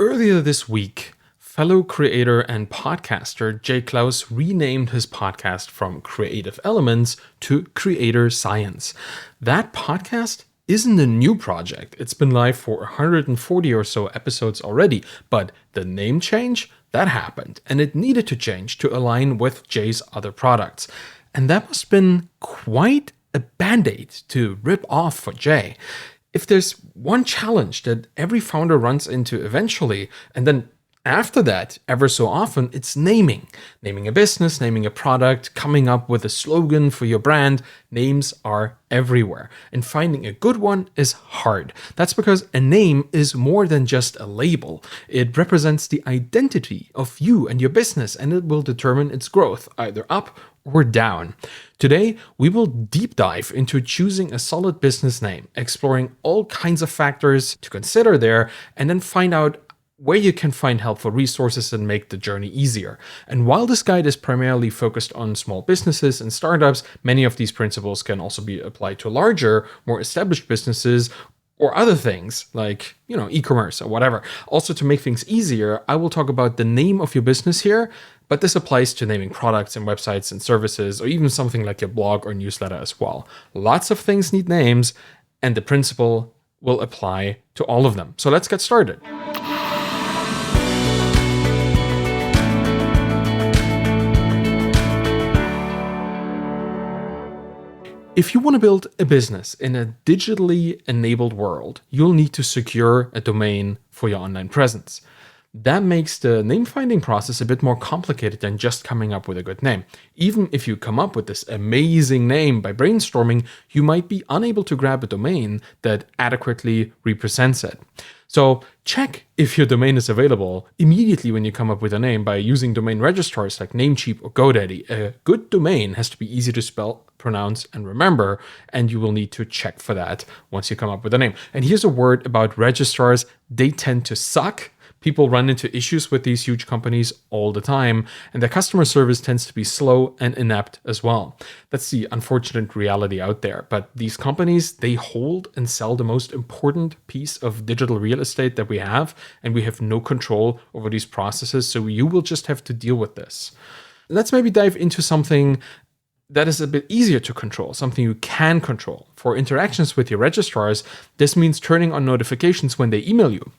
Earlier this week, fellow creator and podcaster Jay Clouse renamed his podcast from Creative Elements to Creator Science. That podcast isn't a new project. It's been live for 140 or so episodes already, but the name change, that happened, and it needed to change to align with Jay's other products. And that must have been quite a band-aid to rip off for Jay. If there's one challenge that every founder runs into eventually, and then after that, ever so often, it's naming. Naming a business, naming a product, coming up with a slogan for your brand. Names are everywhere. And finding a good one is hard. That's because a name is more than just a label. It represents the identity of you and your business, and it will determine its growth, either up or down. Today, we will deep dive into choosing a solid business name, exploring all kinds of factors to consider there, and then find out where you can find helpful resources and make the journey easier. And while this guide is primarily focused on small businesses and startups, many of these principles can also be applied to larger, more established businesses or other things like, e-commerce or whatever. Also, to make things easier, I will talk about the name of your business here, but this applies to naming products and websites and services, or even something like your blog or newsletter as well. Lots of things need names, and the principle will apply to all of them. So let's get started. If you want to build a business in a digitally enabled world, you'll need to secure a domain for your online presence. That makes the name finding process a bit more complicated than just coming up with a good name. Even if you come up with this amazing name by brainstorming, you might be unable to grab a domain that adequately represents it. So check if your domain is available immediately when you come up with a name by using domain registrars like Namecheap or GoDaddy. A good domain has to be easy to spell, pronounce, and remember, and you will need to check for that once you come up with a name. And here's a word about registrars. They tend to suck. People run into issues with these huge companies all the time, and their customer service tends to be slow and inept as well. That's the unfortunate reality out there. But these companies, they hold and sell the most important piece of digital real estate that we have, and we have no control over these processes, so you will just have to deal with this. Let's maybe dive into something that is a bit easier to control, something you can control. For interactions with your registrars, this means turning on notifications when they email you.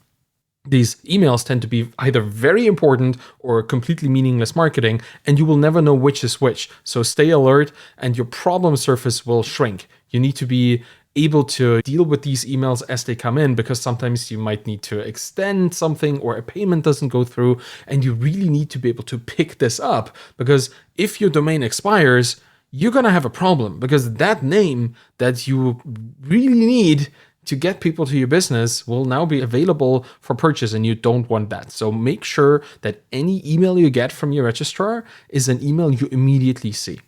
These emails tend to be either very important or completely meaningless marketing, and you will never know which is which. So stay alert and your problem surface will shrink. You need to be able to deal with these emails as they come in, because sometimes you might need to extend something or a payment doesn't go through, and you really need to be able to pick this up, because if your domain expires, you're going to have a problem, because that name that you really need to get people to your business will now be available for purchase, and you don't want that. So make sure that any email you get from your registrar is an email you immediately see.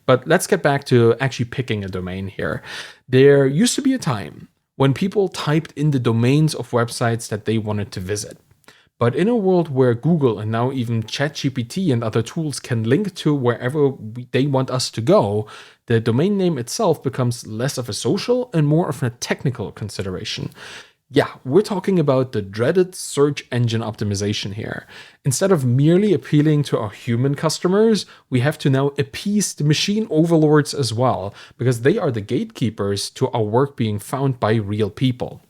But let's get back to actually picking a domain here. There used to be a time when people typed in the domains of websites that they wanted to visit. But in a world where Google and now even ChatGPT and other tools can link to wherever they want us to go, the domain name itself becomes less of a social and more of a technical consideration. Yeah, we're talking about the dreaded search engine optimization here. Instead of merely appealing to our human customers, we have to now appease the machine overlords as well, because they are the gatekeepers to our work being found by real people.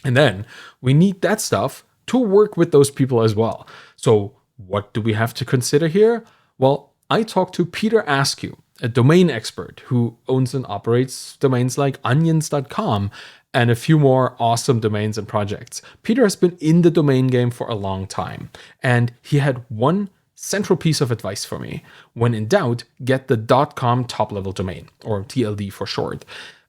And then we need that stuff to work with those people as well. So what do we have to consider here? Well, I talked to Peter Askew, a domain expert who owns and operates domains like onions.com and a few more awesome domains and projects. Peter has been in the domain game for a long time, and he had one central piece of advice for me. When in doubt, get the .com top-level domain, or TLD for short.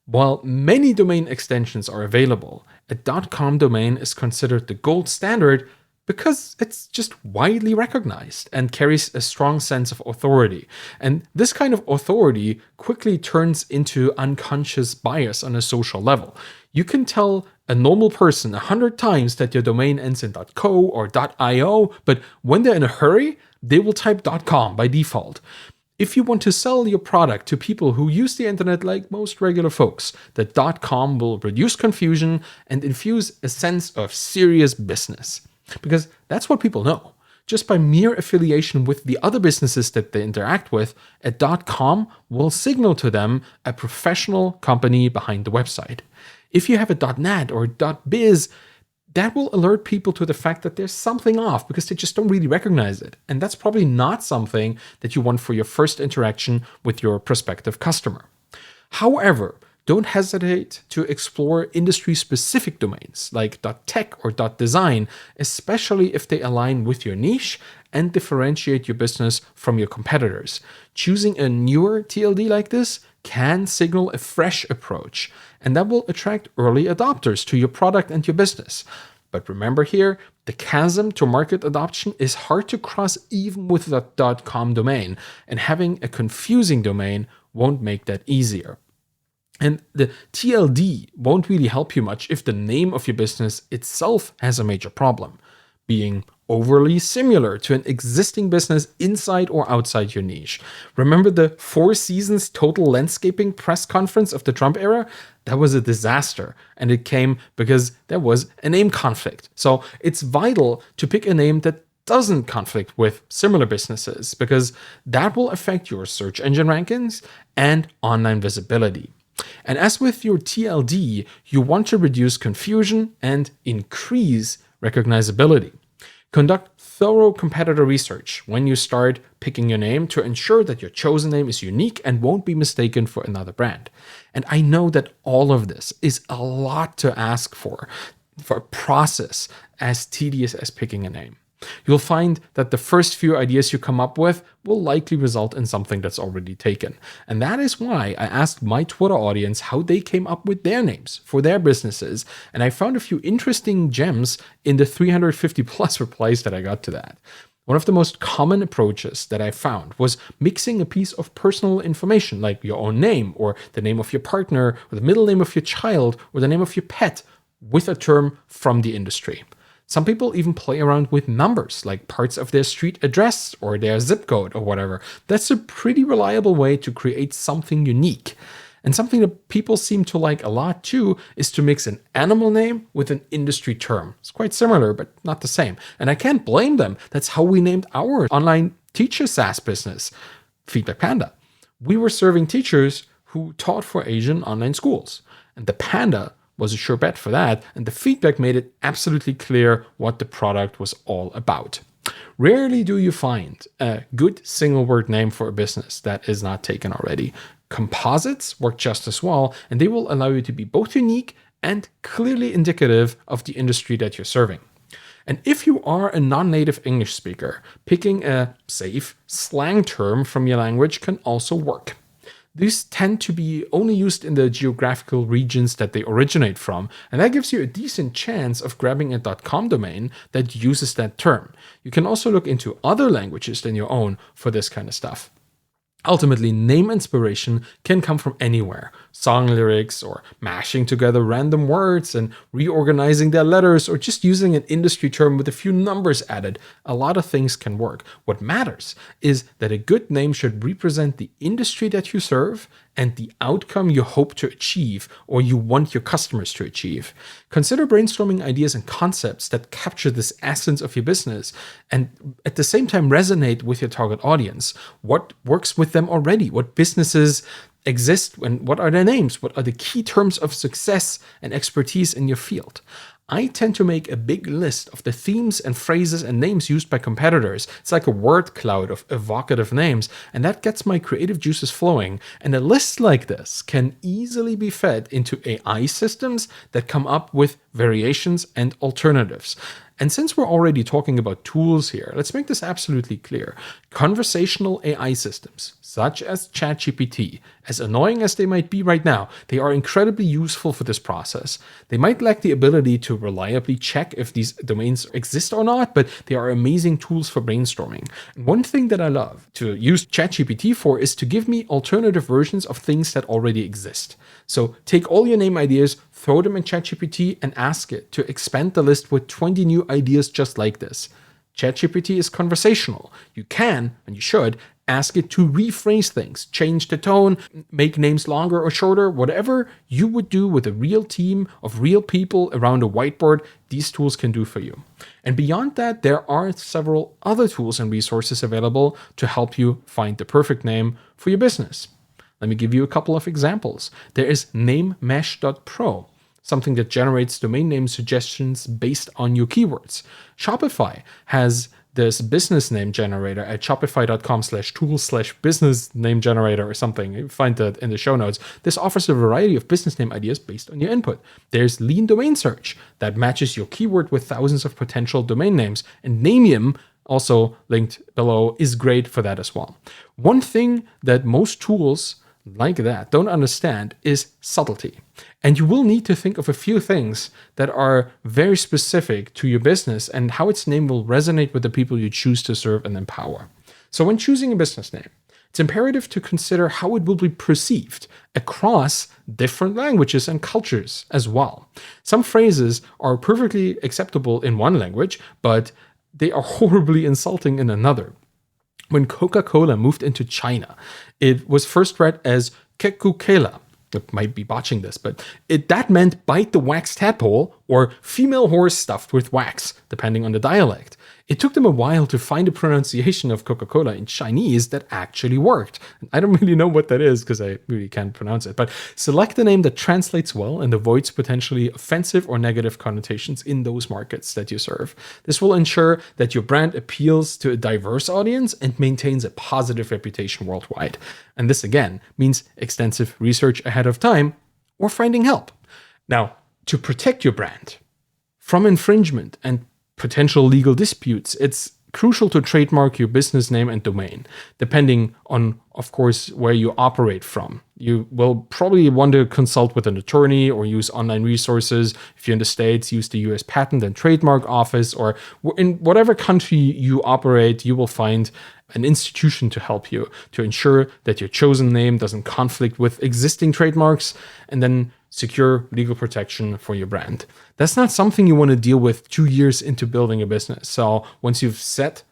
While many domain extensions are available, a .com domain is considered the gold standard because it's just widely recognized and carries a strong sense of authority. And this kind of authority quickly turns into unconscious bias on a social level. You can tell a normal person 100 times that your domain ends in .co or .io, but when they're in a hurry, they will type .com by default. If you want to sell your product to people who use the internet like most regular folks, the .com will reduce confusion and infuse a sense of serious business. because that's what people know. Just by mere affiliation with the other businesses that they interact with, a .com will signal to them a professional company behind the website. If you have a .net or .biz, that will alert people to the fact that there's something off because they just don't really recognize it. And that's probably not something that you want for your first interaction with your prospective customer. However, don't hesitate to explore industry-specific domains like .tech or .design, especially if they align with your niche and differentiate your business from your competitors. Choosing a newer TLD like this can signal a fresh approach, and that will attract early adopters to your product and your business. But remember here, the chasm to market adoption is hard to cross even with the .com domain, and having a confusing domain won't make that easier. And the TLD won't really help you much if the name of your business itself has a major problem, being overly similar to an existing business inside or outside your niche. Remember the Four Seasons Total Landscaping press conference of the Trump era? That was a disaster, and it came because there was a name conflict. So it's vital to pick a name that doesn't conflict with similar businesses, because that will affect your search engine rankings and online visibility. And as with your TLD, you want to reduce confusion and increase recognizability. Conduct thorough competitor research when you start picking your name to ensure that your chosen name is unique and won't be mistaken for another brand. And I know that all of this is a lot to ask for a process as tedious as picking a name. You'll find that the first few ideas you come up with will likely result in something that's already taken. And that is why I asked my Twitter audience how they came up with their names for their businesses. And I found a few interesting gems in the 350 plus replies that I got to that. One of the most common approaches that I found was mixing a piece of personal information, like your own name, or the name of your partner, or the middle name of your child, or the name of your pet, with a term from the industry. Some people even play around with numbers, like parts of their street address or their zip code or whatever. That's a pretty reliable way to create something unique. And something that people seem to like a lot too is to mix an animal name with an industry term. It's quite similar, but not the same. And I can't blame them. That's how we named our online teacher SaaS business, Feedback Panda. We were serving teachers who taught for Asian online schools. And the panda was a sure bet for that, and the feedback made it absolutely clear what the product was all about. Rarely do you find a good single word name for a business that is not taken already. Composites work just as well, and they will allow you to be both unique and clearly indicative of the industry that you're serving. And if you are a non-native English speaker, picking a safe slang term from your language can also work. These tend to be only used in the geographical regions that they originate from, and that gives you a decent chance of grabbing a .com domain that uses that term. You can also look into other languages than your own for this kind of stuff. Ultimately, name inspiration can come from anywhere. Song lyrics, or mashing together random words and reorganizing their letters, or just using an industry term with a few numbers added. A lot of things can work. What matters is that a good name should represent the industry that you serve and the outcome you hope to achieve or you want your customers to achieve. Consider brainstorming ideas and concepts that capture this essence of your business and at the same time resonate with your target audience. What works with them already? What businesses exist and what are their names? What are the key terms of success and expertise in your field? I tend to make a big list of the themes and phrases and names used by competitors. It's like a word cloud of evocative names, and that gets my creative juices flowing. And a list like this can easily be fed into AI systems that come up with variations and alternatives. And since we're already talking about tools here, let's make this absolutely clear. Conversational AI systems, such as ChatGPT, as annoying as they might be right now, they are incredibly useful for this process. They might lack the ability to reliably check if these domains exist or not, but they are amazing tools for brainstorming. And one thing that I love to use ChatGPT for is to give me alternative versions of things that already exist. So take all your name ideas, throw them in ChatGPT, and ask it to expand the list with 20 new ideas just like this. ChatGPT is conversational. You can, and you should, ask it to rephrase things, change the tone, make names longer or shorter, whatever you would do with a real team of real people around a whiteboard, these tools can do for you. And beyond that, there are several other tools and resources available to help you find the perfect name for your business. Let me give you a couple of examples. There is NameMesh.pro, something that generates domain name suggestions based on your keywords. Shopify has this business name generator at shopify.com/tool/business name generator or something. You find that in the show notes. This offers a variety of business name ideas based on your input. There's Lean Domain Search that matches your keyword with thousands of potential domain names. And Namium, also linked below, is great for that as well. One thing that most tools like that don't understand is subtlety. And you will need to think of a few things that are very specific to your business and how its name will resonate with the people you choose to serve and empower. So when choosing a business name, it's imperative to consider how it will be perceived across different languages and cultures as well. Some phrases are perfectly acceptable in one language, but they are horribly insulting in another. When Coca-Cola moved into China, it was first read as Kekukela. I might be botching this, but that meant bite the wax tadpole or female horse stuffed with wax, depending on the dialect. It took them a while to find a pronunciation of Coca-Cola in Chinese that actually worked. I don't really know what that is because I really can't pronounce it, but select a name that translates well and avoids potentially offensive or negative connotations in those markets that you serve. This will ensure that your brand appeals to a diverse audience and maintains a positive reputation worldwide. And this again means extensive research ahead of time or finding help. Now, to protect your brand from infringement and potential legal disputes, it's crucial to trademark your business name and domain, depending on, of course, where you operate from. You will probably want to consult with an attorney or use online resources. If you're in the States, use the US Patent and Trademark Office, or in whatever country you operate, you will find an institution to help you to ensure that your chosen name doesn't conflict with existing trademarks, and then secure legal protection for your brand. That's not something you want to deal with 2 years into building a business. So once you've set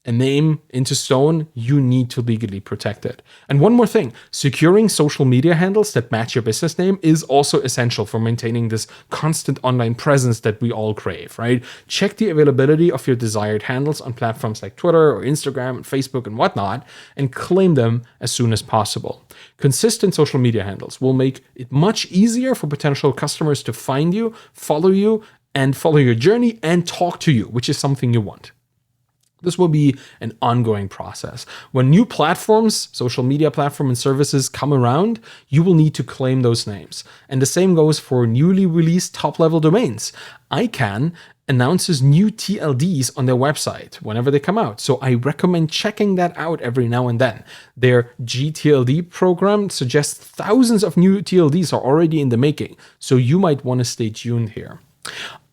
a name into stone, you need to legally protect it. And one more thing, securing social media handles that match your business name is also essential for maintaining this constant online presence that we all crave, right? Check the availability of your desired handles on platforms like Twitter or Instagram and Facebook and whatnot, and claim them as soon as possible. Consistent social media handles will make it much easier for potential customers to find you, follow your journey, and talk to you, which is something you want. This will be an ongoing process. When new platforms, social media platform and services come around, you will need to claim those names. And the same goes for newly released top-level domains. ICANN announces new TLDs on their website whenever they come out. So I recommend checking that out every now and then. Their GTLD program suggests thousands of new TLDs are already in the making. So you might want to stay tuned here.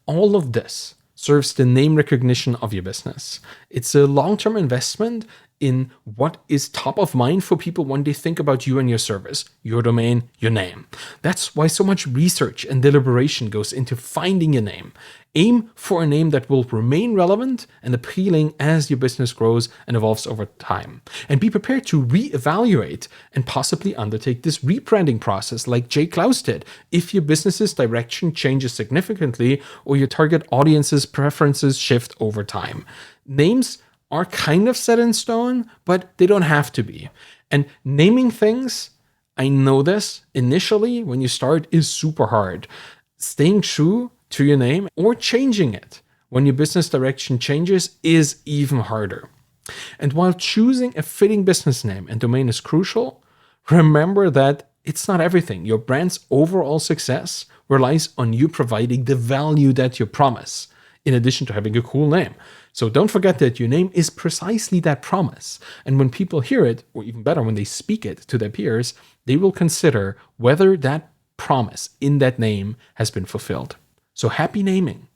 All of this serves the name recognition of your business. It's a long-term investment in what is top of mind for people when they think about you and your service, your domain, your name. That's why so much research and deliberation goes into finding your name. Aim for a name that will remain relevant and appealing as your business grows and evolves over time. And be prepared to reevaluate and possibly undertake this rebranding process like Jay Clouse did if your business's direction changes significantly or your target audience's preferences shift over time. Names are kind of set in stone, but they don't have to be. And naming things, I know this, initially when you start is super hard. Staying true to your name or changing it when your business direction changes is even harder. And while choosing a fitting business name and domain is crucial, remember that it's not everything. Your brand's overall success relies on you providing the value that you promise, in addition to having a cool name. So don't forget that your name is precisely that promise. And when people hear it, or even better, when they speak it to their peers, they will consider whether that promise in that name has been fulfilled. So happy naming.